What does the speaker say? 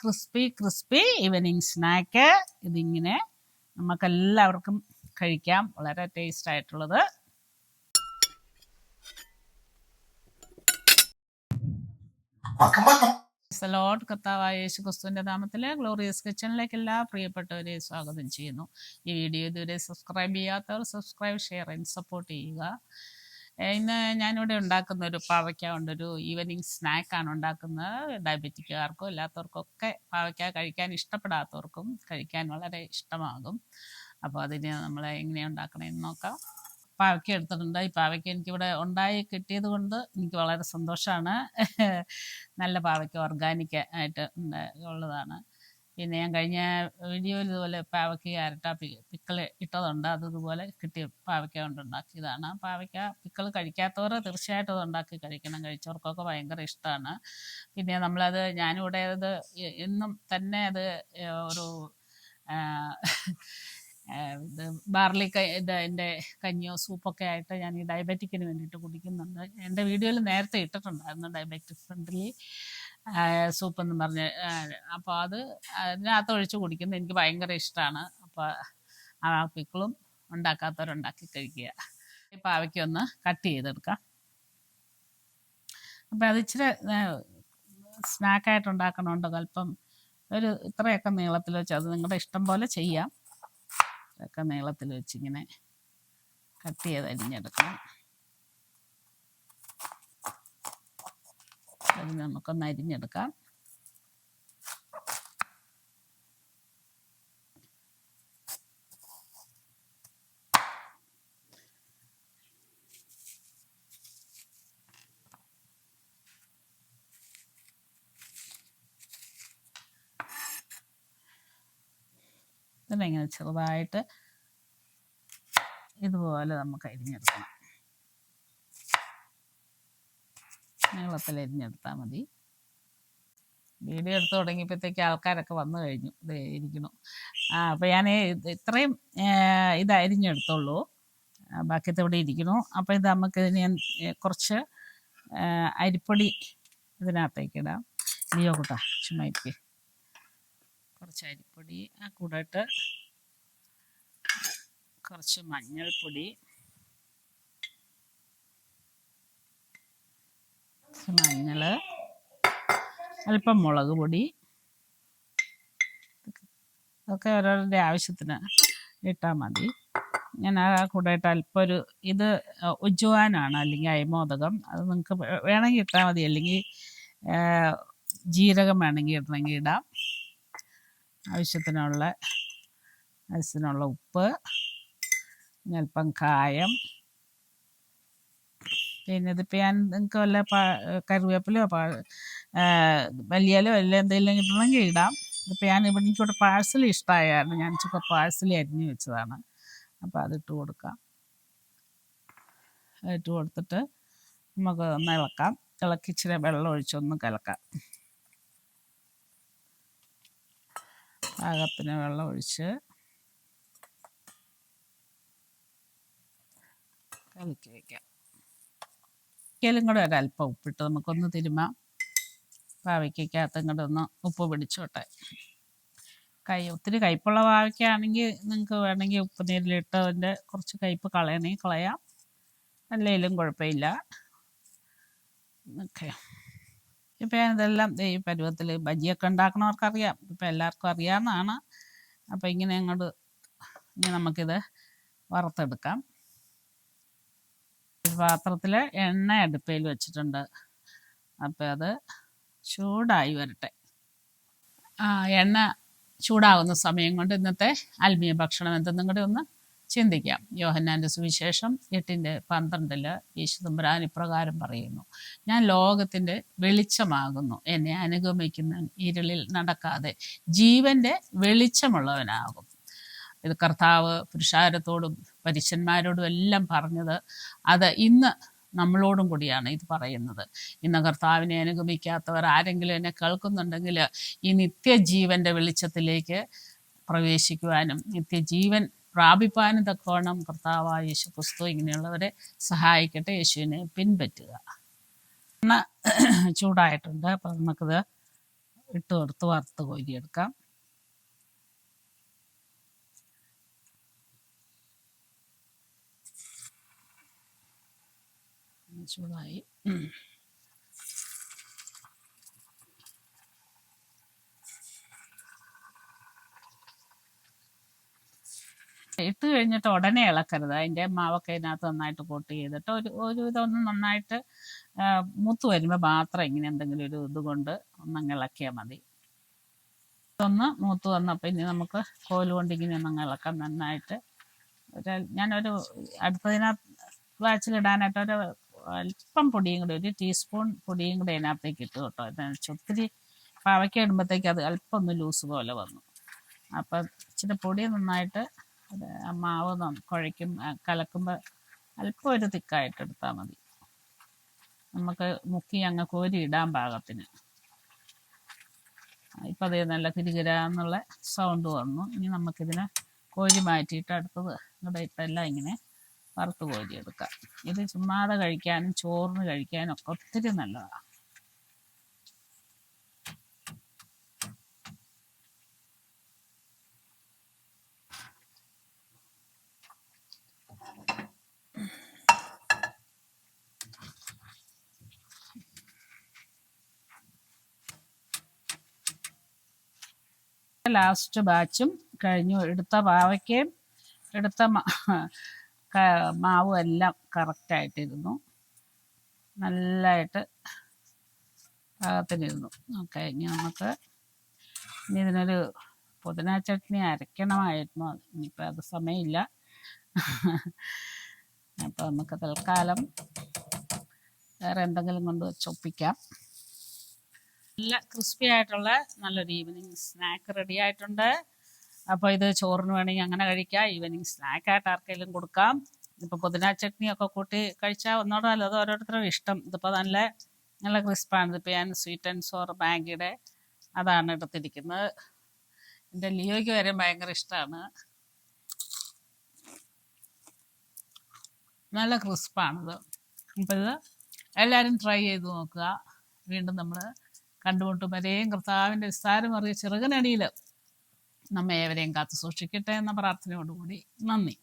Crispy evening snack. ഇതിങ്ങനെ നമുക്കെല്ലാവർക്കും കഴിക്കാം, വളരെ ടേസ്റ്റ് ആയിട്ടുള്ളത്. ലോർഡ് കർത്താവായ യേശുക്രിസ്തുവിന്റെ നാമത്തിൽ ഗ്ലോറിയസ് കിച്ചണിലേക്ക് എല്ലാ പ്രിയപ്പെട്ടവരെ സ്വാഗതം ചെയ്യുന്നു. ഈ വീഡിയോ ഇതുവരെ സബ്സ്ക്രൈബ് ചെയ്യാത്തവർ സബ്സ്ക്രൈബ്, ഷെയർ ആൻഡ് സപ്പോർട്ട് ചെയ്യുക. ഇന്ന് ഞാനിവിടെ ഉണ്ടാക്കുന്ന ഒരു പാവയ്ക്ക കൊണ്ടൊരു ഈവനിങ് സ്നാക്കാണ് ഉണ്ടാക്കുന്നത്. ഡയബറ്റിക്കാർക്കും അല്ലാത്തവർക്കൊക്കെ പാവയ്ക്ക കഴിക്കാൻ ഇഷ്ടപ്പെടാത്തവർക്കും കഴിക്കാൻ വളരെ ഇഷ്ടമാകും. അപ്പോൾ അതിന് നമ്മൾ എങ്ങനെയാണ് ഉണ്ടാക്കണമെന്ന് നോക്കാം. പാവയ്ക്ക എടുത്തിട്ടുണ്ട്. ഈ പാവയ്ക്ക എനിക്കിവിടെ ഉണ്ടായി കിട്ടിയത് കൊണ്ട് എനിക്ക് വളരെ സന്തോഷമാണ്. നല്ല പാവയ്ക്ക ഓർഗാനിക് ആയിട്ട് ഉള്ളതാണ്. പിന്നെ ഞാൻ കഴിഞ്ഞ വീഡിയോയിൽ ഇതുപോലെ പാവയ്ക്ക ക്യാരറ്റ് പിക്കിൾ ഇട്ടതുണ്ട്. അതുപോലെ കിട്ടിയ പാവയ്ക്ക കൊണ്ട് ഉണ്ടാക്കിയതാണ്. പാവയ്ക്ക പിക്കിൾ കഴിക്കാത്തവർ തീർച്ചയായിട്ടും അത് ഉണ്ടാക്കി കഴിക്കണം. കഴിച്ചവർക്കൊക്കെ ഭയങ്കര ഇഷ്ടമാണ്. പിന്നെ നമ്മളത് ഞാനിവിടെ അത് എന്നും തന്നെ അത് ഒരു ഇത് ബാർലി എൻ്റെ കഞ്ഞിയോ സൂപ്പൊക്കെ ആയിട്ട് ഞാൻ ഈ ഡയബറ്റിക്കിന് വേണ്ടിയിട്ട് കുടിക്കുന്നുണ്ട്. എൻ്റെ വീഡിയോയിൽ നേരത്തെ ഇട്ടിട്ടുണ്ടായിരുന്നു ഡയബറ്റിക് ഫ്രണ്ട്ലി സൂപ്പ് എന്ന് പറഞ്ഞ്. അപ്പോൾ അത് അതിനകത്ത് ഒഴിച്ച് കുടിക്കുന്നത് എനിക്ക് ഭയങ്കര ഇഷ്ടമാണ്. അപ്പോൾ ആ പിക്കിളും ഉണ്ടാക്കാത്തവരുണ്ടാക്കി കഴിക്കുക. ഈ പാവയ്ക്കൊന്ന് കട്ട് ചെയ്തെടുക്കാം. അപ്പോൾ അത് ഇച്ചിരി സ്നാക്കായിട്ട് ഉണ്ടാക്കണമുണ്ട്. അല്പം ഒരു ഇത്രയൊക്കെ നീളത്തിൽ വെച്ച് അത് നിങ്ങളുടെ ഇഷ്ടം പോലെ ചെയ്യാം. ഇതൊക്കെ നീളത്തിൽ വെച്ചിങ്ങനെ കട്ട് ചെയ്ത് അരിഞ്ഞെടുക്കണം. അത് നമുക്കൊന്ന് അരിഞ്ഞെടുക്കാം. ഇതിനെങ്ങനെ ചെറുതായിട്ട് ഇതുപോലെ നമുക്ക് അരിഞ്ഞെടുക്കണം. നീളത്തിൽ അരിഞ്ഞെടുത്താൽ മതി. വീഡിയോ എടുത്ത് തുടങ്ങിയപ്പോഴത്തേക്ക് ആൾക്കാരൊക്കെ വന്നു കഴിഞ്ഞു. ഇത് ഇരിക്കുന്നു. അപ്പോൾ ഞാൻ ഇത്രയും ഇത് അരിഞ്ഞെടുത്തുള്ളൂ. ബാക്കിയത്തെ ഇവിടെ ഇരിക്കുന്നു. അപ്പോൾ ഇത് നമുക്ക് ഇതിന് കുറച്ച് അരിപ്പൊടി ഇതിനകത്തേക്ക് ഇടാം. ഇല്ലയോ കൂട്ടാ ചുമ്മാ ഇരിക്കും. കുറച്ച് അരിപ്പൊടി കൂടിയിട്ട് കുറച്ച് മഞ്ഞൾപ്പൊടി, മഞ്ഞൾ, അല്പം മുളക് പൊടി, അതൊക്കെ ഓരോരുടെ ആവശ്യത്തിന് ഇട്ടാൽ മതി. ഞാൻ ആ കൂടെയിട്ട് അല്പം ഒരു ഇത് ഉജ്ജുവാനാണ്, അല്ലെങ്കിൽ അയമോദകം. അത് നിങ്ങൾക്ക് വേണമെങ്കിൽ ഇട്ടാൽ മതി, അല്ലെങ്കിൽ ജീരകം വേണമെങ്കിൽ ഇടണമെങ്കിൽ ഇടാം. ആവശ്യത്തിനുള്ള ഉപ്പ്, അല്പം കായം. പിന്നെ ഇതിപ്പോൾ ഞാൻ നിങ്ങൾക്ക് വല്ല കറിവേപ്പിലോ മല്ലിയിലോ എല്ലാം എന്തെങ്കിലും ഇടണമെങ്കിൽ ഇടാം. ഇതിപ്പോൾ എനിക്കിവിടെ പാഴ്സൽ ഇഷ്ടമായിരുന്നു. ഞാൻ ചിലപ്പോൾ പാഴ്സൽ അരിഞ്ഞ് വെച്ചതാണ്. അപ്പോൾ അതിട്ട് കൊടുക്കാം. ഇട്ട് കൊടുത്തിട്ട് നമുക്ക് ഒന്ന് ഇളക്കാം. ഇളക്കി ഇച്ചിരി വെള്ളം ഒഴിച്ചൊന്ന് കലക്കാം. പാകത്തിന് വെള്ളം ഒഴിച്ച് കലക്കി വയ്ക്കാം. ഒരിക്കലും കൂടെ ഒരല്പം ഉപ്പിട്ട് നമുക്കൊന്ന് തിരുമാം. പാവയ്ക്കകത്തും കൂടെ ഒന്ന് ഉപ്പ് പിടിച്ചോട്ടെ. ഒത്തിരി കയ്പുള്ള പാവയ്ക്കാണെങ്കിൽ നിങ്ങൾക്ക് വേണമെങ്കിൽ ഉപ്പ് നീരിലിട്ട് അതിൻ്റെ കുറച്ച് കയ്പ് കളയണമെങ്കിൽ കളയാം. അല്ലെങ്കിലും കുഴപ്പമില്ല. ഓക്കെ. ഇപ്പം ഞാനിതെല്ലാം ഈ പരുവത്തിൽ ബജിയൊക്കെ ഉണ്ടാക്കണവർക്കറിയാം. ഇപ്പം എല്ലാവർക്കും അറിയാവുന്നതാണ്. അപ്പം ഇനി നമുക്കിത് വറുത്തെടുക്കാം. ഒരു പാത്രത്തിൽ എണ്ണ അടുപ്പയിൽ വെച്ചിട്ടുണ്ട്. അപ്പം അത് ചൂടായി വരട്ടെ. എണ്ണ ചൂടാകുന്ന സമയം കൊണ്ട് ഇന്നത്തെ ആത്മീയ ഭക്ഷണം എന്തെന്നും കൂടി ഒന്ന് ചിന്തിക്കാം. യോഹന്നാൻ്റെ സുവിശേഷം 8:12 യേശു തമ്പുരാൻ ഇപ്രകാരം പറയുന്നു: ഞാൻ ലോകത്തിൻ്റെ വെളിച്ചമാകുന്നു. എന്നെ അനുഗമിക്കുന്ന ഇരുളിൽ നടക്കാതെ ജീവൻ്റെ വെളിച്ചമുള്ളവനാകും. ഇത് കർത്താവ് പുരുഷാരത്തോടും പരീശന്മാരോടും എല്ലാം പറഞ്ഞത്. അത് ഇന്ന് നമ്മളോടും കൂടിയാണ് ഇത് പറയുന്നത്. ഇന്ന് കർത്താവിനെ അനുഗമിക്കാത്തവർ ആരെങ്കിലും എന്നെ കേൾക്കുന്നുണ്ടെങ്കിൽ ഈ നിത്യജീവൻ്റെ വെളിച്ചത്തിലേക്ക് പ്രവേശിക്കുവാനും നിത്യജീവൻ പ്രാപിപ്പാനും തക്കവണ്ണം കർത്താവായ യേശുക്രിസ്തു ഇങ്ങനെയുള്ളവരെ സഹായിക്കട്ടെ. യേശുവിനെ പിൻപറ്റുക. എണ്ണ ചൂടായിട്ടുണ്ട്. അപ്പം നമുക്കിത് ഇട്ട് കൊടുത്ത് വറുത്ത് കോരിയെടുക്കാം. ചൂടായി. ഇട്ട് കഴിഞ്ഞിട്ട് ഉടനെ ഇളക്കരുത്. അതിൻ്റെ മാവൊക്കെ ഇതിനകത്ത് നന്നായിട്ട് കോട്ട് ചെയ്തിട്ട് ഒരു ഇതൊന്ന് നന്നായിട്ട് മൂത്ത് വരുമ്പോൾ മാത്രം ഇങ്ങനെ എന്തെങ്കിലും ഒരു ഇതുകൊണ്ട് ഒന്നങ്ങ് ഇളക്കിയാൽ മതി. ഇതൊന്ന് മൂത്ത് വന്നപ്പോൾ ഇനി നമുക്ക് കോല് കൊണ്ട് ഇങ്ങനെ ഒന്നങ്ങ് ഇളക്കാം നന്നായിട്ട്. ഞാനൊരു അടുത്തതിനകത്ത് ബാച്ചിലിടാനായിട്ട് ഒരു അല്പം പൊടിയും കൂടി, 1 ടീസ്പൂൺ പൊടിയും കൂടി അതിനകത്തേക്ക് ഇട്ട് കേട്ടോ. ഒത്തിരി പാവയ്ക്ക ഇടുമ്പോഴത്തേക്ക് അത് അല്പം ഒന്ന് ലൂസ് പോലെ വന്നു. അപ്പം ഇച്ചിരി പൊടി നന്നായിട്ട് മാവ് കലക്കുമ്പോൾ അല്പം ഒരു തിക്കായിട്ട് എടുത്താൽ മതി. നമുക്ക് മുക്കി അങ്ങ് കോരി ഇടാൻ പാകത്തിന്. ഇപ്പം അതേ നല്ല കിരികിരാന്നുള്ള സൗണ്ട് വന്നു. ഇനി നമുക്കിതിനെ കോരി മാറ്റിയിട്ട് അടുത്തത് ഇവിടെ ഇട്ടെല്ലാം ഇങ്ങനെ വറുത്ത് കോരിയെടുക്കാം. ഇത് ചുമ്മാതെ കഴിക്കാനും ചോറിന് കഴിക്കാനും ഒക്കെ ഒത്തിരി നല്ലതാണ്. ലാസ്റ്റ് ബാച്ചും കഴിഞ്ഞു. എടുത്ത പാവയ്ക്കയും എടുത്ത മാവും എല്ലാം കറക്റ്റായിട്ടിരുന്നു, നല്ലതായിട്ട് പാകത്തിനിരുന്നു. ഓക്കെ, ഇനി ഇതിനൊരു പുതിന ചട്നി അരയ്ക്കണമായിരുന്നു. ഇനിയിപ്പോൾ അത് സമയമില്ല. അപ്പോൾ നമുക്ക് തൽക്കാലം വേറെ എന്തെങ്കിലും കൊണ്ട് വെച്ചൊപ്പിക്കാം. നല്ല ക്രിസ്പി ആയിട്ടുള്ള നല്ലൊരു ഈവനിങ് സ്നാക്ക് റെഡി ആയിട്ടുണ്ട്. അപ്പോൾ ഇത് ചോറിന് വേണമെങ്കിൽ അങ്ങനെ കഴിക്കാം, ഈവനിങ് സ്നാക്കായിട്ട് ആർക്കെങ്കിലും കൊടുക്കാം. ഇപ്പോൾ പുതിന ചട്നിയൊക്കെ കൂട്ടി കഴിച്ചാൽ ഒന്നോടെ നല്ലത്. അത് ഓരോരുത്തരും ഇഷ്ടം. ഇതിപ്പോൾ നല്ല ക്രിസ്പാണ്. ഇതിപ്പോൾ ഞാൻ സ്വീറ്റ് ആൻഡ് സോർ മാഗിയുടെ അതാണ് എടുത്തിരിക്കുന്നത്. എൻ്റെ ലിയോയ്ക്ക് വരെ ഭയങ്കര ഇഷ്ടമാണ്. നല്ല ക്രിസ്പാണിത്. അപ്പോൾ ഇത് എല്ലാവരും ട്രൈ ചെയ്ത് നോക്കുക. വീണ്ടും നമ്മൾ കണ്ടുമുട്ടും വരെയും കർത്താവിൻ്റെ വിസ്താരമറിയ ചെറുകനടിയിൽ നമ്മെ ഏവരെയും കാത്തു സൂക്ഷിക്കട്ടെ എന്ന പ്രാർത്ഥനയോടുകൂടി നന്ദി.